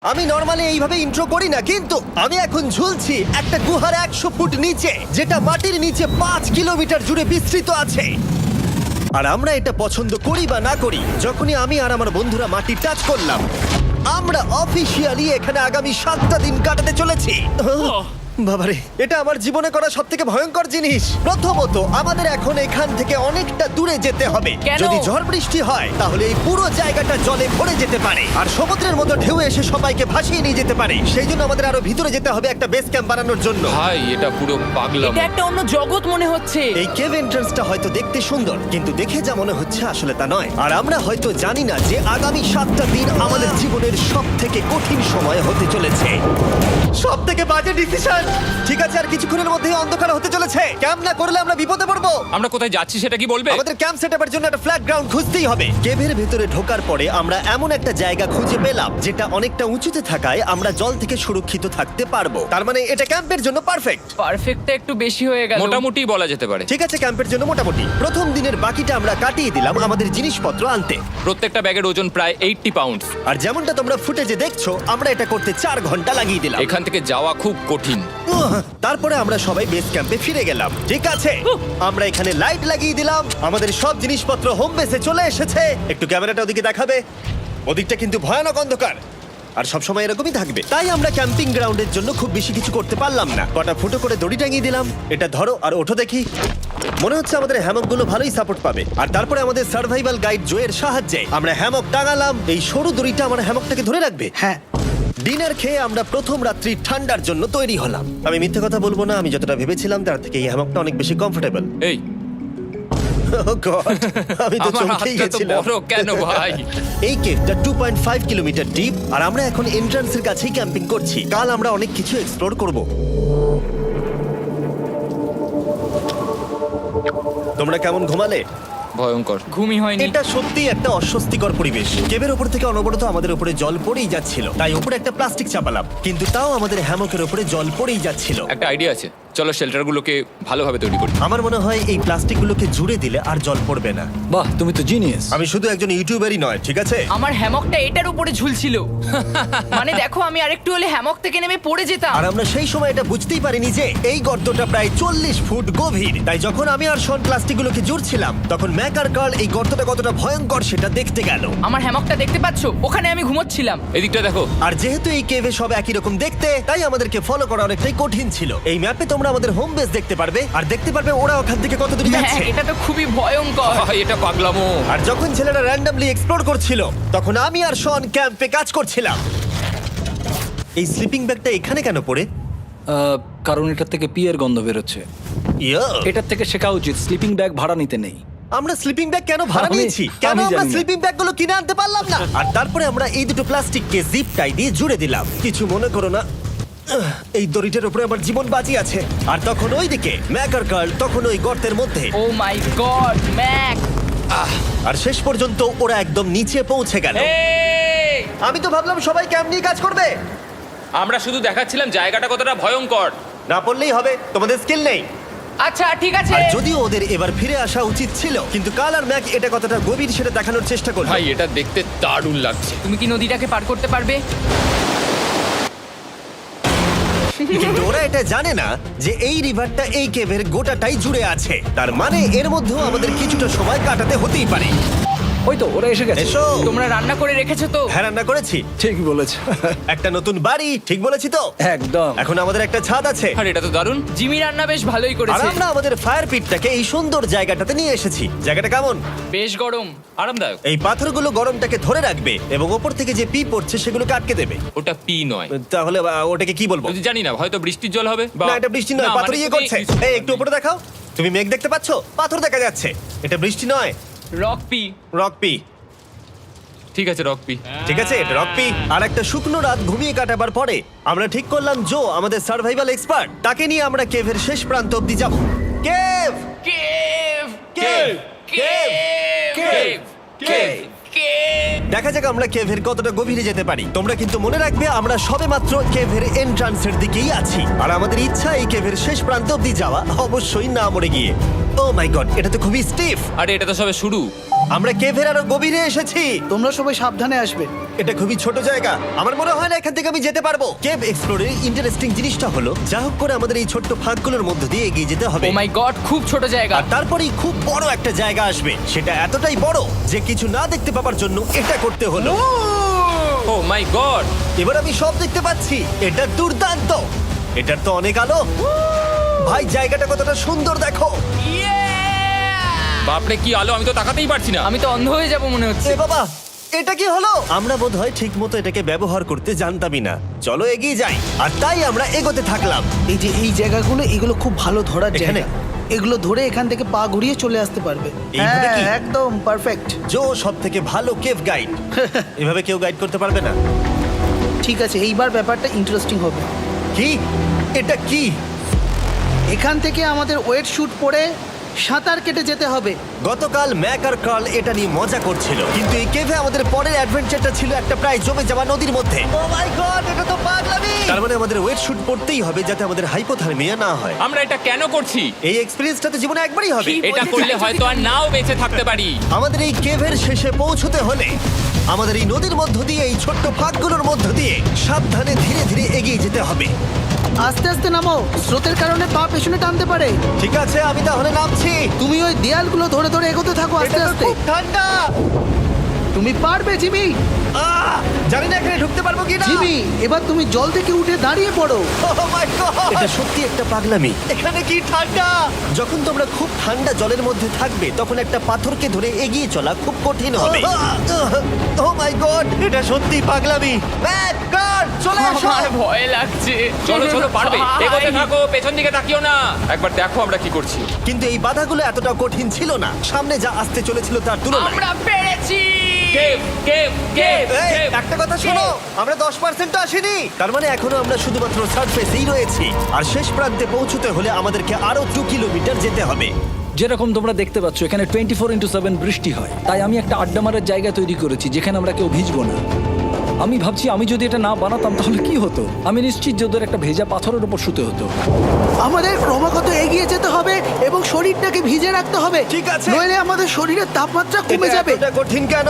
আমি নরমালি এইভাবে ইন্ট্রো করি না, কিন্তু আমি এখন ঝুলছি একটা গুহার 100 ফুট নিচে, যেটা মাটির নিচে 5 কিলোমিটার জুড়ে বিস্তৃত আছে। আর আমরা এটা পছন্দ করি বা না করি, যখনই আমি আর আমার বন্ধুরা মাটি টাচ করলাম, আমরা অফিসিয়ালি এখানে আগামী 7টা দিন কাটাতে চলেছি। বাবারে, এটা আমার জীবনে করা সবথেকে ভয়ঙ্কর জিনিস। প্রথমত, আমাদের এখন এখান থেকে অনেকটা দূরে যেতে হবে। কেন? যদি ঝড় বৃষ্টি হয় তাহলে এই পুরো জায়গাটা জলে ভরে যেতে পারে, আর সমুদ্রের মতো ঢেউ এসে সবাইকে ভাসিয়ে নিয়ে যেতে পারে। সেই জন্য আমাদের আরো ভিতরে যেতে হবে একটা বেস ক্যাম্প বানানোর জন্য। ভাই এটা পুরো পাগলাম। এটা একটা অন্য জগৎ মনে হচ্ছে। এই কেভ এন্ট্রান্সটা হয়তো দেখতে সুন্দর, কিন্তু দেখে যা মনে হচ্ছে আসলে তা নয়। আর আমরা হয়তো জানি না যে আগামী 7টা দিন আমাদের জীবনের সব থেকে কঠিন সময় হতে চলেছে। সব থেকে বাজে ডিসিশন। ঠিক আছে, আর কিছুক্ষণের মধ্যেই অন্ধকার হতে চলেছে। ক্যাম্প না করলে আমরা বিপদে পড়বো। আমরা কোথায় যাচ্ছি সেটা কি বলবে? আমাদের ক্যাম্প সেটআপের জন্য একটা ফ্ল্যাট গ্রাউন্ড খুঁজতেই হবে। কেভের ভেতরে ঢোকার পরে আমরা এমন একটা জায়গা খুঁজে পেলাম যেটা অনেকটা উঁচুতে থাকায় আমরা জল থেকে সুরক্ষিত থাকতে পারবো। তার মানে এটা ক্যাম্পের জন্য পারফেক্ট। পারফেক্টটা একটু বেশি হয়ে গেল। মোটামুটি বলা যেতে পারে। ঠিক আছে, ক্যাম্পের জন্য মোটামুটি। প্রথম দিনের বাকিটা আমরা কাটিয়ে দিলাম আমাদের জিনিসপত্র আনতে। প্রত্যেকটা ব্যাগের ওজন প্রায় 80 পাউন্ড। আর যেমনটা তোমরা ফুটেজে দেখছো, আমরা এটা করতে 4 ঘন্টা লাগিয়ে দিলাম। এখান থেকে যাওয়া খুব কঠিন। তারপরে আমরা সবাই বেস ক্যাম্পে ফিরে গেলাম। ঠিক আছে, আমরা এখানে লাইট লাগিয়ে দিলাম। আমাদের সব জিনিসপত্র হোম বেসে চলে এসেছে। একটু ক্যামেরাটা ওদিকে দেখাবে? ওদিকটা কিন্তু ভয়ানক অন্ধকার, আর সবসময় এরকমই থাকবে। তাই আমরা ক্যাম্পিং গ্রাউন্ডের জন্য খুব বেশি কিছু করতে পারলাম না। কটা ফুটো করে দড়ি টাঙিয়ে দিলাম। এটা ধরো আর ওঠো দেখি। মনে হচ্ছে আমাদের হ্যামকগুলো ভালোই সাপোর্ট পাবে। আর তারপরে আমাদের সার্ভাইভাল গাইড জোয়ের সাহায্যে আমরা হ্যামক টাঙালাম। এই সরু দড়িটা আমার হ্যামকটাকে ধরে রাখবে। হ্যাঁ। ডিনার খেয়ে আমরা প্রথম রাত্রি ঠান্ডার জন্য তৈরি হলাম। আমি মিথ্যে কথা বলবো না, আমি যতটা ভেবেছিলাম তার থেকে এই হ্যামকটা অনেক বেশি কমফোর্টেবল। এই আমি তো আমার চমকেই হাতটা তো গেছিলাম। বড় কেন ভাই? এই কেভটা 2.5 কিলোমিটার ডিপ, আর আমরা এখন এন্ট্রান্সের কাছেই ক্যাম্পিং করছি। কাল আমরা অনেক কিছু এক্সপ্লোর করব। তোমরা কেমন ঘুমালে? ভয়ঙ্কর। ঘুমই হয়নি। এটা সত্যি একটা অস্বস্তিকর পরিবেশ। কেবের উপর থেকে অনবরত আমাদের উপরে জল পড়েই যাচ্ছিল, তাই উপরে একটা প্লাস্টিক চাপালাম, কিন্তু তাও আমাদের হ্যামকের উপরে জল পড়েই যাচ্ছিল। একটা আইডিয়া আছে, চলো শেল্টারগুলোকে ভালোভাবে তৈরি করি। আমার মনে হয় এই প্লাস্টিকগুলোকে জুড়ে দিলে আর জল পড়বে না। বাহ, তুমি তো জিনিয়াস। আমি শুধু একজন ইউটিউবারই নয়, ঠিক আছে? আমার হ্যামকটা এটার উপরে ঝুলছিল। মানে দেখো, আমি আরেকটু হলে হ্যামক থেকে নেমে পড়ে যেতাম। আর আমরা সেই সময় এটা বুঝতেই পারিনি যে এই গর্তটা প্রায় 40 ফুট গভীর। তাই যখন আমি আর শন প্লাস্টিকগুলোকে জুড়ছিলাম, তখন ম্যাক আর কার্ল এই গর্তটা কতটা ভয়ঙ্কর সেটা দেখতে গেল। আমার হ্যামকটা দেখতে পাচ্ছো? ওখানে আমি ঘুমোচ্ছিলাম। এদিকটা দেখো। আর যেহেতু এই কেভে সব একই রকম দেখতে, তাই আমাদেরকে ফলো করা অনেকটাই কঠিন ছিল। এই ম্যাপে তোমরা আমাদের হোম বেস দেখতে পারবে, আর দেখতে পারবে ওরা ওখান থেকে কত দূরে হ্যাঁ, যাচ্ছে। এটা তো খুবই ভয়ঙ্কর। ভাই এটা পাগলামো। আর যখন ছেলেরা র্যান্ডমলি এক্সপ্লোর করছিল, তখন আমি আর শন ক্যাম্পে কাজ করছিলাম। এই স্লিপিং ব্যাগটা এখানে কেন পড়ে? কারণ এটার থেকে পিয়ের গন্ধ বেরোচ্ছে। ইয়া, এটার থেকে শেখা উচিত স্লিপিং ব্যাগ ভাড়া নিতে নেই। আমরা স্লিপিং ব্যাগ কেন ভাড়া আমি- নিয়েছি? কেন আমি আমরা জানি না। স্লিপিং ব্যাগগুলো কিনে আনতে পারলাম না? আর তারপরে আমরা এই দুটো প্লাস্টিককে জিপ টাই দিয়ে জুড়ে দিলাম। কিছু মনে করো না, এই দড়িটার উপরে আমার জীবন বাজি আছে। আর তখন ওইদিকে ম্যাক আর কার্ল তখন ওই গর্তের মধ্যে। ও মাই গড, ম্যাক! আর শেষ পর্যন্ত ওরা একদম নিচে পৌঁছে গেল। এই! আমি তো ভাবলাম সবাই ক্যাম্প নিয়ে কাজ করবে। আমরা শুধু দেখাচ্ছিলাম জায়গাটা কতটা ভয়ঙ্কর। না পড়লেই হবে, তোমাদের স্কিল নেই। আচ্ছা ঠিক আছে। আর যদিও ওদের এবার ফিরে আসা উচিত ছিল, কিন্তু কাল আর ম্যাক এটা কতটা গভীর সেটা দেখানোর চেষ্টা করলো। ভাই এটা দেখতে দারুণ লাগছে। তুমি কি নদীটাকে পার করতে পারবে? কিন্তু ওরা এটা জানে না যে এই রিভারটা এই কেভের গোটাটাই জুড়ে আছে। তার মানে এর মধ্যেও আমাদের কিছুটা সময় কাটাতে হতেই পারে। ওই তো ওরা এসে গেছে। এসো। তোমরা রান্না করে রেখেছো তো? হ্যাঁ, রান্না করেছি। ঠিক বলেছ। একটা নতুন বাড়ি, ঠিক বলেছি তো? একদম। এখন আমাদের একটা ছাদ আছে। আর এটা তো দারুণ। জিমি রান্না বেশ ভালোই আর করেছে। আমরা আমাদের ফায়ার পিটটাকে এই সুন্দর জায়গাটাতে নিয়ে এসেছি। জায়গাটা কেমন? বেশ গরম। আরামদায়ক। এই পাথরগুলো গরমটাকে ধরে রাখবে এবং ওপর থেকে যে পি পড়ছে সেগুলোকে আটকে দেবে। ওটা পি নয়। তাহলে ওটাকে কি বলবো? যদি জানি না, হয়তো বৃষ্টির জল হবে বা না, এটা বৃষ্টি নয়, না, পাথর মানে ইয়ে তুমি- করছে। এই একটু উপরে দেখাও। তুমি মেঘ দেখতে পাচ্ছো? পাথর দেখা যাচ্ছে। এটা বৃষ্টি নয়, রক পি। Rock P. ঠিক আছে রক পি। ঠিক আছে, এটা রক পি। আর একটা শুকনো রাত ঘুমিয়ে কাটাবার পরে আমরা ঠিক করলাম জো আমাদের সার্ভাইভাল এক্সপার্ট, তাকে নিয়ে আমরা কেভের শেষ প্রান্ত অব্দি যাব। Cave, cave! Cave, cave, cave! Cave. Cave! দেখা যাক আমরা কেভের কতটা গভীরে যেতে পারি। তোমরা কিন্তু মনে রাখবে আমরা সবেমাত্র কেভের এন্ট্রান্সের দিকেই আছি, আর আমাদের ইচ্ছা এই কেভের শেষ প্রান্ত অব্দি যাওয়া, অবশ্যই না মরে গিয়ে। ও মাই গড, এটা তো খুবই স্টিফ। আরে এটা তো সবে শুরু। আমরা কেভের আরো গভীরে এসেছি। তোমরা সবাই সাবধানে আসবে। এটা খুবই ছোট জায়গা, আমার মনে হয় না এখান থেকে আমি যেতে পারবো। কেভ এক্সপ্লোরের ইন্টারেস্টিং জিনিসটা হলো যা হোক করে আমাদের এই ছোট্ট ফাঁকগুলোর মধ্য দিয়ে এগিয়ে যেতে হবে। ও মাই গড, খুব ছোট জায়গা। আর তারপরেই খুব বড় একটা জায়গা আসবে, সেটা এতটাই বড় যে কিছু না দেখতে পাওয়ার জন্য এটা করতে হলো। ও মাই গড! এবার আমি সব দেখতে পাচ্ছি, এটা দুর্দান্ত। এটার তো অনেক আলো। ভাই জায়গাটা কতটা সুন্দর দেখো। বাপরে কি আলো, আমি তো তাকাতেই পারছি না। আমি তো অন্ধ হয়ে যাব মনে হচ্ছে। এ বাবা, এটা কি হলো? আমরা বোধহয় ঠিক মতো এটাকে ব্যবহার করতে জানতামই না। চলো এগিয়ে যাই। আর তাই আমরা এগোতে থাকলাম। এই যে এই জায়গাগুলো, এগুলো খুব ভালো ধরার এখানে? জায়গা। এগুলো ধরে এখান থেকে পা ঘুরিয়ে চলে আসতে পারবে। এইভাবে কি? হ্যাঁ, একদম পারফেক্ট। জো সব থেকে ভালো কেভ গাইড। এভাবে কেউ গাইড করতে পারবে না। ঠিক আছে, এইবার ব্যাপারটা ইন্টারেস্টিং হবে। কি? এটা কি? এখান থেকে আমাদের ওয়েট শুট পরে সাঁতার কেটে যেতে হবে। গতকাল ম্যাক আর কার্ল এটা নিয়ে মজা করছিল, কিন্তু এই কেভে আমাদের পরের অ্যাডভেঞ্চারটা ছিল একটা প্রায় জমে যাওয়া নদীর মধ্যে। ও মাই গড, এটা তো পাগলামি! তার মানে আমাদের ওয়েট শুট পড়তেই হবে যাতে আমাদের হাইপোথার্মিয়া না হয়। আমরা এটা কেন করছি? এই এক্সপেরিয়েন্সটা তো জীবনে একবারই হবে। এটা করলে হয়তো আর নাও বেঁচে থাকতে পারি। আমাদের এই কেভের শেষে পৌঁছতে হলে আমাদের এই নদীর মধ্য দিয়ে, এই ছোট্ট ফাঁকগুলোর মধ্য দিয়ে সাবধানে ধীরে ধীরে এগিয়ে যেতে হবে। আস্তে আস্তে নামো, স্রোতের কারণে পা পেছনে টানতে পারে। ঠিক আছে, আমি তাহলে নামছি। তুমি ওই দেয়ালগুলো ধরে ধরে এগোতে থাকো আস্তে এটা তো আস্তে। খুব ঠান্ডা। তুমি পারবে জিমি। জানি না এখানে ঢুকতে পারবো কি না। জিমি, এবার তুমি জল থেকে উঠে দাঁড়িয়ে পড়ো। এটা সত্যি একটা পাগলামি। এখানে কি ঠান্ডা! যখন তোমরা খুব ঠান্ডা জলের মধ্যে থাকবে তখন একটা পাথরকে ধরে এগিয়ে চলা খুব কঠিন হবে। ও মাই গড, এটা সত্যি পাগলামি। ম্যাক, কার, চলে এসো। আমার ভয় লাগছে। চলো চলো, পারবে। ভাই। এগোতে থাকো, পেছন দিকে তাকিও না। একবার দেখো আমরা কি করছি। কিন্তু এই বাধাগুলো এতটা কঠিন ছিল না সামনে যা আসতে চলেছিল তার তুলনায়। আমরা পেরেছি। কেভ কেভ কেভ এই, কেভ। একটা কথা শোনো, আমরা 10% আসিনি। তার মানে এখনো আমরা শুধুমাত্র সার্ফেসেই রয়েছি, আর শেষ প্রান্তে পৌঁছতে হলে আমাদেরকে আরো 2 কিলোমিটার যেতে হবে। যেরকম তোমরা দেখতে পাচ্ছ এখানে 24/7 বৃষ্টি হয়, তাই আমি একটা আড্ডা মারার জায়গা তৈরি করেছি যেখানে আমরা কেউ ভিজবো না। আমি ভাবছি আমি যদি এটা না বানাতাম তাহলে কি হতো। আমি নিশ্চিত যে ওদের একটা ভেজা পাথরের উপর শুতে হতো। আমাদের ক্রমাগত এগিয়ে যেতে হবে এবং শরীরটাকে ভিজে রাখতে হবে। ঠিক আছে। নইলে আমাদের শরীরের তাপমাত্রা কমে এটা যাবে। এতটা কঠিন কেন?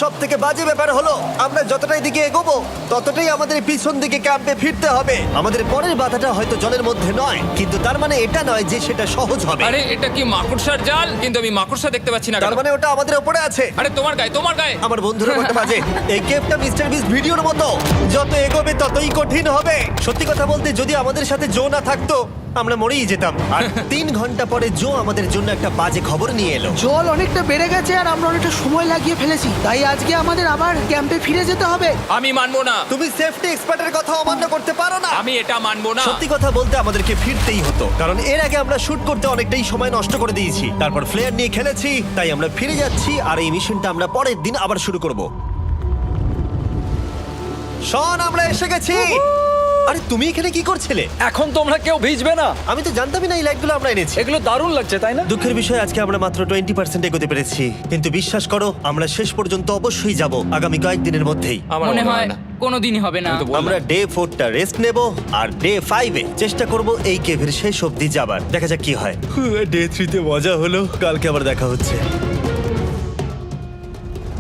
সব থেকে বাজে ব্যাপার হলো আমরা যতটাই দিকে এগোবো ততটাই আমাদের পিছন দিকে ক্যাম্পে ফিরতে হবে। আমাদের পরের বাধাটা হয়তো জলের মধ্যে নয়, কিন্তু তার মানে এটা নয় যে সেটা সহজ হবে। আরে এটা কি মাকড়সার জাল? কিন্তু আমি মাকড়সা দেখতে পাচ্ছি না। তার কেন? মানে ওটা আমাদের উপরে আছে। আরে তোমার গায়ে, তোমার গায়ে। আমার বন্ধুরা বলতে বাজে। এই কেভটা মিস্টার বিস ভিডিওর মতো, যত এগোবে ততই কঠিন হবে। সত্যি কথা বলতে যদি আমাদের সাথে জো না থাকতো আমরা মরেই যেতাম। আর 3 ঘন্টা পরে জো আমাদের জন্য একটা বাজে খবর নিয়ে এলো। জল অনেকটা বেড়ে গেছে আর আমরা অনেকটা সময় লাগিয়ে ফেলেছি, তাই আজকে আমাদের আবার ক্যাম্পে ফিরে যেতে হবে। আমি মানবো না। তুমি সেফটি এক্সপার্টের কথা অমান্য করতে পারো না। আমি এটা মানবো না। সত্যি কথা বলতে আমাদেরকে ফিরতেই হতো, কারণ এর আগে আমরা শুট করতে অনেকটাই সময় নষ্ট করে দিয়েছি। তারপর ফ্লেয়ার নিয়ে খেলেছি, তাই আমরা ফিরে যাচ্ছি আর এই মিশনটা আমরা পরের দিন আবার শুরু করব। শন, আমরা এসে গেছি। আরে তুমি এখানে কি করছিলে? এখন তোমরা কেউ ভিজবে না। আমি তো জানতামই না এই লাইটগুলো আমরা এনেছি। এগুলো দারুণ লাগছে তাই না? দুঃখের বিষয় আজকে আমরা মাত্র 20% এগোতে পেরেছি, কিন্তু বিশ্বাস করো আমরা শেষ পর্যন্ত অবশ্যই যাব আগামী কয়েকদিনের মধ্যেই। আমার মনে হয় না। কোনোদিনই হবে না। আমি তো বললাম। আমরা ডে 4টা রেস্ট নেব আর ডে 5-এ চেষ্টা করব এই কেভের শেষ অবধি যাবার। দেখা যাক কি হয়। ডে 3-তে মজা হলো, কালকে আবার দেখা হচ্ছে।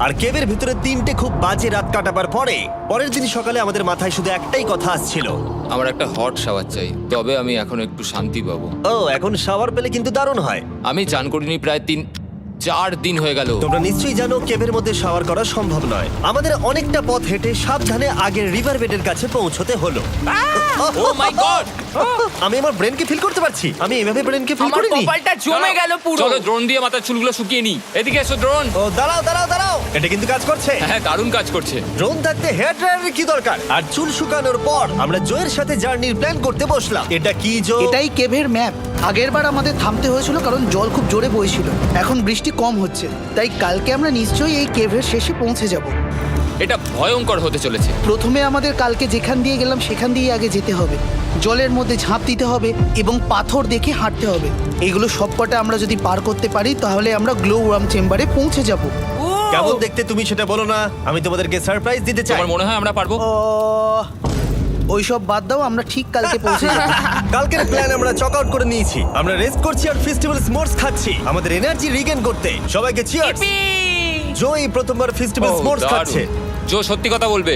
আর কেভের ভিতরে 3টে খুব বাজে রাত কাটাবার পরে পরের দিন সকালে আমাদের মাথায় শুধু একটাই কথা আসছিল। আমার একটা হট শাওয়ার চাই, তবে আমি এখন একটু শান্তি পাবো। ও, এখন শাওয়ার পেলে কিন্তু দারুণ হয়। আমি চান করিনি প্রায় 3-4 দিন হয়ে গেল। তোমরা নিশ্চয়ই জানো কেভের মধ্যে শাওয়ার করা সম্ভব নয়। আমাদের অনেকটা পথ হেঁটে সাবধানে আগের রিভার বেডের কাছে পৌঁছতে হলো। ও মাই গড! আমি আমার ব্রেনকে ফিল করতে পারছি। আমি এভাবে ব্রেনকে ফিল আমার করিনি। কপালটা জমে গেল পুরো। চলো ড্রোন দিয়ে মাথার চুলগুলো শুকিয়ে নি। এদিকে এসো ড্রোন। ও দাঁড়াও দাঁড়াও দাঁড়াও, এটা কিন্তু কাজ করছে। হ্যাঁ, দারুণ কাজ করছে। ড্রোন থাকতে হেয়ার ড্রায়ারের কি দরকার? আর চুল শুকানোর পর আমরা জোয়ের সাথে জার্নির প্ল্যান করতে বসলাম। এটা কি জো? এটাই কেভের ম্যাপ। আগেরবার আমাদের থামতে হয়েছিল কারণ জল খুব জোরে বইছিল। এখন বৃষ্টি কম হচ্ছে, তাই কালকে আমরা নিশ্চয়ই এই কেভের শেষে পৌঁছে যাব। এটা ভয়ঙ্কর হতে চলেছে। প্রথমে আমাদের কালকে যেখান দিয়ে গেলাম সেখান দিয়ে আগে যেতে হবে। জলের মধ্যে ঝাঁপ দিতে হবে এবং পাথর দেখে হাঁটতে হবে। এগুলো সবকটা আমরা যদি পার করতে পারি তাহলে আমরা গ্লো ওয়ার্ম চেম্বারে পৌঁছে যাব। কেমন দেখতে তুমি সেটা বলো না, আমি তোমাদেরকে সারপ্রাইজ দিতে চাই। তোমার মনে হয় আমরা পারবো? ওইসব বাদ দাও, আমরা ঠিক কালকে পৌঁছে যাবো। কালকের প্ল্যান আমরা চক আউট করে নিয়েছি। আমরা রেস্ট করছি আর ফেস্টিভ্যাল স্মোর্টস খাচ্ছি আমাদের এনার্জি রিগেন করতে। সবাইকে চিয়ার্স। Yippee! জো এই প্রথমবার ফেস্টিভ্যাল স্মোর্টস খাচ্ছে। জো সত্যি কথা বলবে।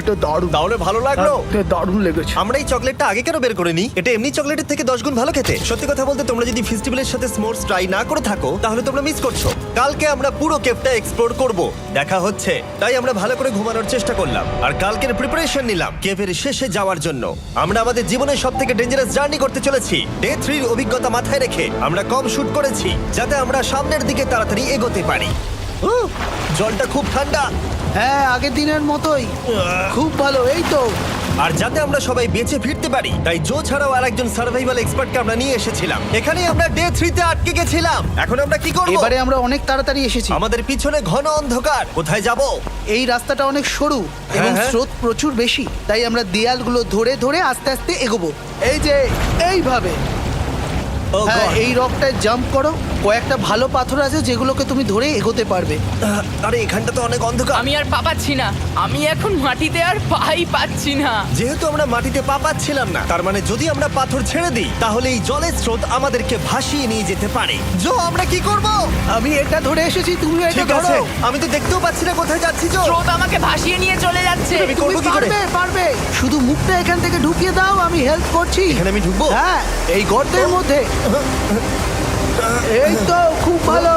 এটা দারুণ, তাহলে ভালো লাগলো? দারুণ লেগেছে। আমরা এই চকলেটটা আগে কেন বের করিনি? এটা এমনি চকলেটের থেকে 10 গুণ ভালো খেতে। সত্যি কথা বলতে তোমরা যদি ফেস্টিভ্যালের সাথে স্মোর্টস ট্রাই না করে থাকো তাহলে তোমরা মিস করছো। কালকে আমরা পুরো কেভটা এক্সপ্লোর করব, দেখা হচ্ছে। তাই আমরা ভালো করে ঘুমানোর চেষ্টা করলাম আর কালকের প্রিপারেশন নিলাম কেভের শেষে যাওয়ার জন্য। আমরা আমাদের জীবনের সবথেকে ডেঞ্জারাস জার্নি করতে চলেছি। ডে 3 এর অভিজ্ঞতা মাথায় রেখে আমরা কম শুট করেছি যাতে আমরা সামনের দিকে তাড়াতাড়ি এগোতে পারি। জলটা খুব ঠান্ডা হ্যাঁ, আগের দিনের মতোই খুব ভালো। এই তো আর যাতে আমরা সবাই বেঁচে ফিরতে পারি তাই জো ছাড়াও আরেকজন সার্ভাইভাল এক্সপার্টকে আমরা নিয়ে এসেছিলাম। এখানে আমরা ডে 3 তে আটকে গেছিলাম। এখন আমরা কি করব? এবারে আমরা অনেক তাড়াতাড়ি এসেছি। আমাদের পিছনে ঘন অন্ধকার। কোথায় যাব? এই রাস্তাটা অনেক সরু এবং হ্যাঁ। স্রোত প্রচুর বেশি, তাই আমরা দেয়ালগুলো ধরে ধরে আস্তে আস্তে এগোবো। এই যে এইভাবে। ও হ্যাঁ, গড। এই রকটায় জাম্প করো। কয়েকটা ভালো পাথর আছে যেগুলোকে তুমি ধরে এগোতে পারবে। আরে এখানটা তো অনেক অন্ধকার। আমি আর পা পাচ্ছি না, আমি এখন মাটিতে আর পাই পাচ্ছি না। যেহেতু আমরা মাটিতে পা পাচ্ছিলাম না, তার মানে যদি আমরা পাথর ছেড়ে দিই তাহলে এই জলের স্রোত আমাদেরকে ভাসিয়ে নিয়ে যেতে পারে। জো, আমরা কি করব? আমি এটা ধরে এসেছি, তুমি এটা ঠিক আছে, ধরো। আমি তো দেখতেও পাচ্ছি না কোথায় যাচ্ছি। জো, স্রোত আমাকে ভাসিয়ে নিয়ে চলে যাচ্ছে। আমি তুমি করবো কি করে? পারবে, পারবে। শুধু মুখটা এখান থেকে ঢুকিয়ে দাও, আমি হেল্প করছি। এখানে আমি ঢুকবো? হ্যাঁ, এই গর্তের মধ্যে। এই তো, খুব ভালো।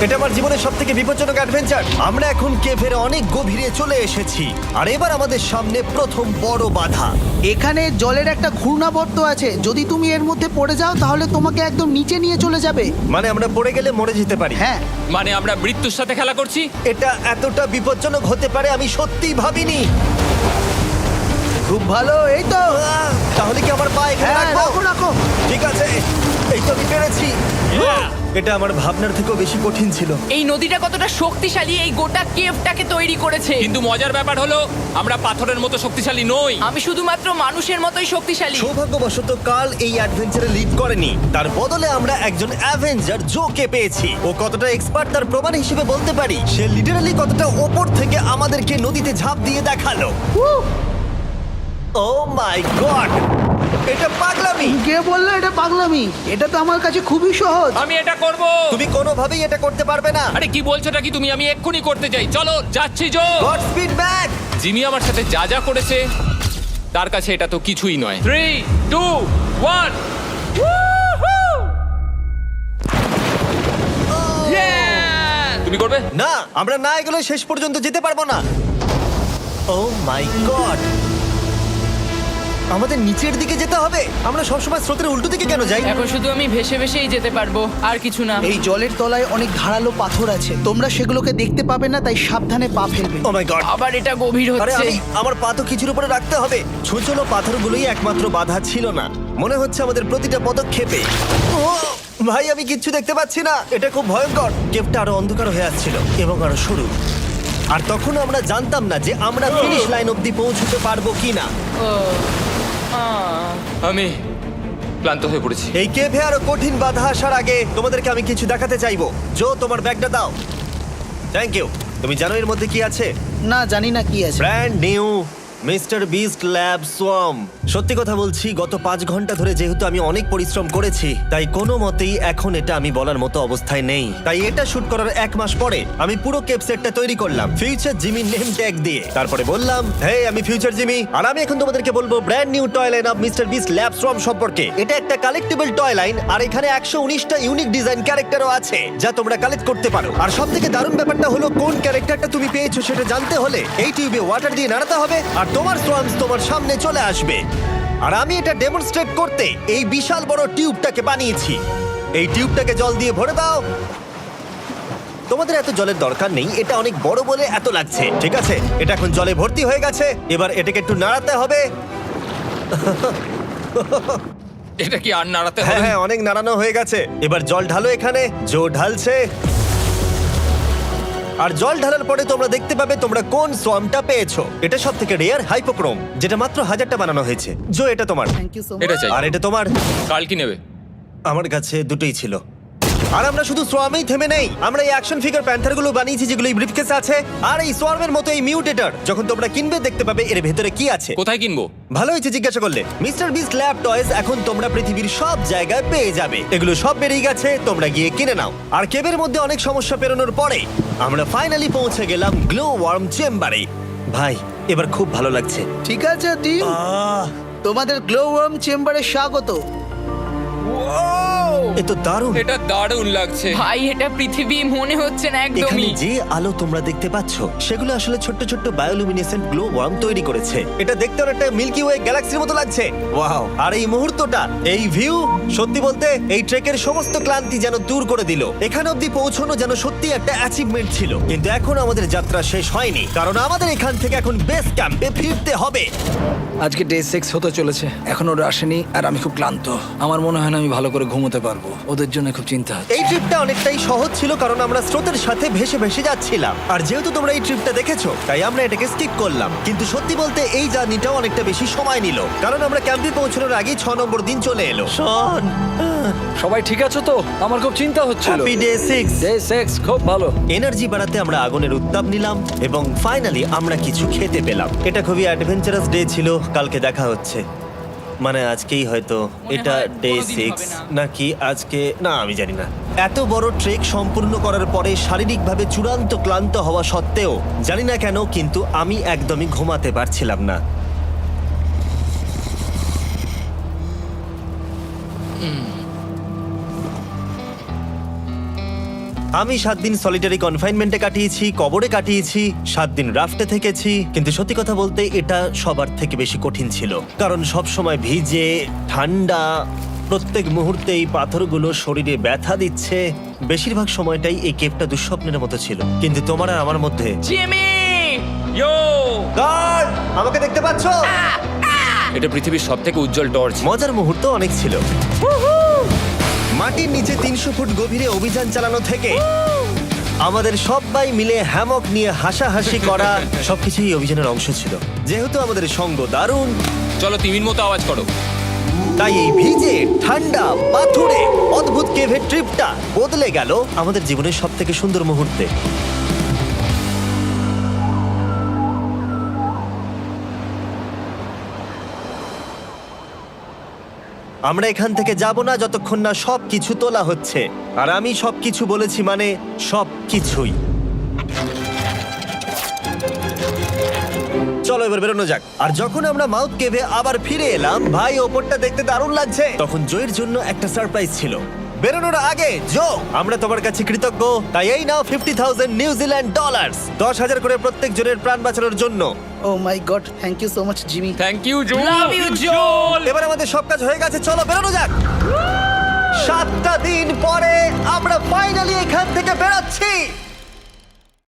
এটা আমার জীবনের সবথেকে বিপজ্জনক অ্যাডভেঞ্চার। আমরা এখন কেভের অনেক গভীরে চলে এসেছি আর এবার আমাদের সামনে প্রথম বড় বাধা। এখানে জলের একটা ঘূর্ণাবর্ত আছে, যদি তুমি এর মধ্যে পড়ে যাও তাহলে তোমাকে একদম নিচে নিয়ে চলে যাবে। মানে আমরা পড়ে গেলে মরে যেতে পারি। হ্যাঁ, মানে আমরা মৃত্যুর সাথে খেলা করছি। এটা এতটা বিপজ্জনক হতে পারে আমি সত্যিই ভাবিনি। খুব ভালো। এই তো, তাহলে কি আমার পা এখানে হ্যাঁ, রাখবো? রাখো রাখো। ঠিক আছে, এই তো আমি পেরেছি। এটা আমার ভাবনার থেকেও বেশি কঠিন ছিল। এই নদীটা কতটা শক্তিশালী এই গোটা কেভটাকে তৈরি করেছে। কিন্তু মজার ব্যাপার হলো আমরা পাথরের মতো শক্তিশালী নই। আমি শুধুমাত্র মানুষের মতোই শক্তিশালী। সৌভাগ্যবশত কাল এই অ্যাডভেঞ্চারে লিড করেনি, তার বদলে আমরা একজন অ্যাভেঞ্জার জোকে পেয়েছি। ও কতটা এক্সপার্ট তার প্রমাণ হিসেবে বলতে পারি। সে লিটারালি কতটা ওপর থেকে আমাদেরকে নদীতে ঝাঁপ দিয়ে দেখালো। ও মাই গড, এটা পাগলামি। কে বললো এটা পাগলামি? এটা তো আমার কাছে খুবই সহজ। আমি এটা করব। তুমি কোনোভাবেই এটা করতে পারবে না। আরে কি বলছোটা কি তুমি? আমি এক্ষুনি করতে চাই। চলো যাচ্ছি Joe. God speed back. Jimmy আমার সাথে যা যা করেছে তার কাছে এটা তো কিছুই নয়। 3, 2, 1। তুমি করবে? না, আমরা না এগুলো শেষ পর্যন্ত যেতে পারবো না। ও মাই গড, আমাদের নিচের দিকে যেতে হবে। আমরা সবসময় স্রোতের উল্টো দিকে কেন যাই? এখন শুধু আমি ভেসে ভেসেই যেতে পারবো, আর কিছু না। এই জলের তলায় অনেক ধারালো পাথর আছে, তোমরা সেগুলোকে দেখতে পাবে না, তাই সাবধানে পা ফেলবে। ও মাই গড। আবার এটা গভীর আরে হচ্ছে। আমার পা তো কিছুর উপরে রাখতে হবে। ছোট ছোট পাথরগুলোই একমাত্র বাধা ছিল না, মনে হচ্ছে আমাদের প্রতিটা পদক্ষেপে। ও ভাই, আমি কিচ্ছু দেখতে পাচ্ছি না। এটা খুব ভয়ঙ্কর। কেভটা আরো অন্ধকার হয়ে আসছিল এবং আরো সরু। আর তখন আমরা জানতাম না যে আমরা ফিনিশ লাইন অবধি পৌঁছতে পারবো কিনা। আমি ক্লান্ত হয়ে পড়েছি। এই কেভে আরো কঠিন বাধা আসার আগে তোমাদেরকে আমি কিছু দেখাতে চাইবো। জো, তোমার ব্যাগটা দাও। Thank you. তুমি জানো এর মধ্যে কি আছে? না, জানি না কি আছে। Brand new mister beast lab swamp. সত্যি কথা বলছি, গত 5 ঘন্টা ধরে যেহেতু আমি অনেক পরিশ্রম করেছি, তাই কোনো মতেই এখন এটা আমি বলার মতো অবস্থায় নেই। তাই এটা শুট করার 1 মাস পরে আমি পুরো কেপ সেটটা তৈরি করলাম ফিউচার জিমি নেম ট্যাগ দিয়ে। তারপরে বললাম, হে, আমি ফিউচার জিমি, আর আমি এখন তোমাদেরকে বলবো brand new toy line of mister beast lab swamp সম্পর্কে। এটা একটা কালেক্টেবল টয় লাইন, আর এখানে 119টা ইউনিক ডিজাইন ক্যারেক্টারও আছে যা তোমরা কালেক্ট করতে পারো। আর সবথেকে দারুণ ব্যাপারটা হলো, কোন ক্যারেক্টারটা তুমি পেয়েছো সেটা জানতে হলে এই টিউবে ওয়াটার দিয়ে নাড়াতে হবে আর তোমার সোয়ামস তোমার সামনে চলে আসবে। আর আমি এটা ডেমনস্ট্রেট করতে এই বিশাল বড় টিউবটাকে বানিয়েছি। এই টিউবটাকে জল দিয়ে ভরে দাও। তোমাদের এত জলের দরকার নেই, এটা অনেক বড় বলে এত লাগছে। ঠিক আছে, এটা এখন জলে ভর্তি হয়ে গেছে। এবার এটাকে একটু নাড়াতে হবে। এটা কি আর নাড়াতে হ্যাঁ হবে? হ্যাঁ, অনেক নাড়ানো হয়ে গেছে। এবার জল ঢালো এখানে। জো ঢালছে। আর জল ঢালার পরে তোমরা দেখতে পাবে তোমরা কোন সোয়ামটা পেয়েছো। এটা সবথেকে রেয়ার হাইপোক্রোম, যেটা মাত্র 1000টা বানানো হয়েছে। জো, এটা তোমার। থ্যাংক ইউ সো এটা মাচ। চাই। আর এটা তোমার। কাল কি নেবে? আমার কাছে দুটোই ছিল। আর আমরা শুধু সোয়ামেই থেমে নেই, আমরা এই অ্যাকশন ফিগার প্যান্থার গুলো বানিয়েছি যেগুলো এই ব্রিফকেসে আছে, আর এই সোয়ার্মের মতো এই মিউটেটর। যখন তোমরা কিনবে দেখতে পাবে এর ভেতরে কি আছে। কোথায় কিনবো? ভালো হয়েছে জিজ্ঞাসা করলে। মিস্টার বিস্ট ল্যাব টয়েস এখন তোমরা পৃথিবীর সব জায়গায় পেয়ে যাবে। এগুলো সব বেরিয়ে গেছে, তোমরা গিয়ে কিনে নাও। আর কেবের মধ্যে অনেক সমস্যা পেরোনোর পরে আমরা ফাইনালি পৌঁছে গেলাম গ্লো ওয়ার্ম চেম্বারে। ভাই এবার খুব ভালো লাগছে। ঠিক আছে টিম, তোমাদের গ্লো ওয়ার্ম চেম্বারে স্বাগত। এ তো দারুণ। এটা দারুণ লাগছে। ভাই এটা পৃথিবী মনে হচ্ছে না এখানে একদমই। যে আলো তোমরা দেখতে পাচ্ছ সেগুলো আসলে ছোট্ট ছোট্ট বায়োলুমিনেসেন্ট গ্লো ওয়ার্ম তৈরি করেছে। এটা দেখতে অনেকটা মিল্কি ওয়ে গ্যালাক্সির মতো লাগছে। ওয়াও! আর এই মুহূর্তটা, এই ভিউ, সত্যি বলতে এই ট্রেকের সমস্ত ক্লান্তি যেন দূর করে দিল। এখানে অবধি পৌঁছানো যেন সত্যি একটা অ্যাচিভমেন্ট ছিল। কিন্তু এখন আমাদের যাত্রা শেষ হয়নি, কারণ আমাদের এখান থেকে এখন বেস ক্যাম্পে ফিরতে হবে। আজকে ডে 6 হতে চলেছে, এখন ওরা আসেনি আর আমি খুব ক্লান্ত। আমার মনে হয় না আমি ভালো করে ঘুমোতে পারবো, ওদের জন্য খুব চিন্তা হচ্ছে। এই ট্রিপটা অনেকটাই সহজ ছিল কারণ আমরা স্রোতের সাথে ভেসে ভেসে যাচ্ছিলাম। আর যেহেতু তোমরা এই ট্রিপটা দেখেছো তাই আমরা এটাকে স্কিপ করলাম। কিন্তু সত্যি বলতে এই জার্নিটাও অনেকটা বেশি সময় নিল, কারণ আমরা ক্যাম্পে পৌঁছানোর আগেই 6 নম্বর দিন চলে এলো। শন, সবাই ঠিক আছে তো? আমার খুব চিন্তা হচ্ছিল। Happy day 6। ডে 6 খুব ভালো। এনার্জি বাড়াতে আমরা আগুনের উত্তাপ নিলাম এবং ফাইনালি আমরা কিছু খেতে পেলাম। এটা খুবই অ্যাডভেঞ্চারাস ডে ছিল। কালকে দেখা হচ্ছে, মানে আজকেই হয়তো। এটা হয় ডে কোনোদিন 6 হবে না। নাকি আজকে, না আমি জানি না। এত বড় ট্রেক সম্পূর্ণ করার পরে শারীরিকভাবে চূড়ান্ত ক্লান্ত হওয়া সত্ত্বেও জানি না কেন কিন্তু আমি একদমই ঘুমাতে পারছিলাম না। আমি 7 দিন সলিটারি কনফাইনমেন্টে কাটিয়েছি, কবরে কাটিয়েছি, 7 দিন রাফটে থেকেছি। কিন্তু সত্যি কথা বলতে এটা সবার থেকে বেশি কঠিন ছিল, কারণ সব সময় ভিজে, ঠান্ডা, প্রত্যেক মুহূর্তে এই পাথরগুলো শরীরে ব্যথা দিচ্ছে। বেশিরভাগ সময়টাই এই কেভটা দুঃস্বপ্নের মতো ছিল। কিন্তু তোমার আর আমার মধ্যে জিমি! ইয়ো! গার্ড, আমাকে দেখতে পাচ্ছ? এটা পৃথিবীর সবথেকে উজ্জ্বল টর্চ। মজার মুহূর্ত অনেক ছিল। মাটির নিচে 300 ফুট গভীরে অভিযান চালানো থেকে আমাদের সবাই মিলে হ্যামক নিয়ে হাসাহাসি করা সবকিছুই এই অভিযানের অংশ ছিল। যেহেতু আমাদের সঙ্গ দারুণ, চলো তিমির মতো আওয়াজ করো। তাই এই ভিজে, ঠান্ডা, পাথুরে অদ্ভুত কেভের ট্রিপটা বদলে গেল আমাদের জীবনের সব থেকে সুন্দর মুহূর্তে। আমরা এখান থেকে যাব না যতক্ষণ না সবকিছু তোলা হচ্ছে। আর আমি সবকিছু বলেছি মানে সবকিছুই। চলো এবার বেরোনো যাক। আর যখন আমরা মাউথ কেভে আবার ফিরে এলাম, ভাই ওপরটা দেখতে দারুণ লাগছে। তখন জয়ের জন্য একটা সারপ্রাইজ ছিল। বেরোনোর আগে জো, আমরা তোমার কাছে কৃতজ্ঞ। তাই এই নাও 50,000 নিউজিল্যান্ড ডলার, 10,000 করে প্রত্যেক জনের প্রাণ বাঁচানোর জন্য। Oh my God, thank you so much Jimmy. Thank you Joel. Love you Joel! এবার আমাদের সব কাজ হয়ে গেছে, চলো বেরোনো যাক। 7টা দিন পরে আমরা ফাইনালি এখান থেকে বেরোচ্ছি।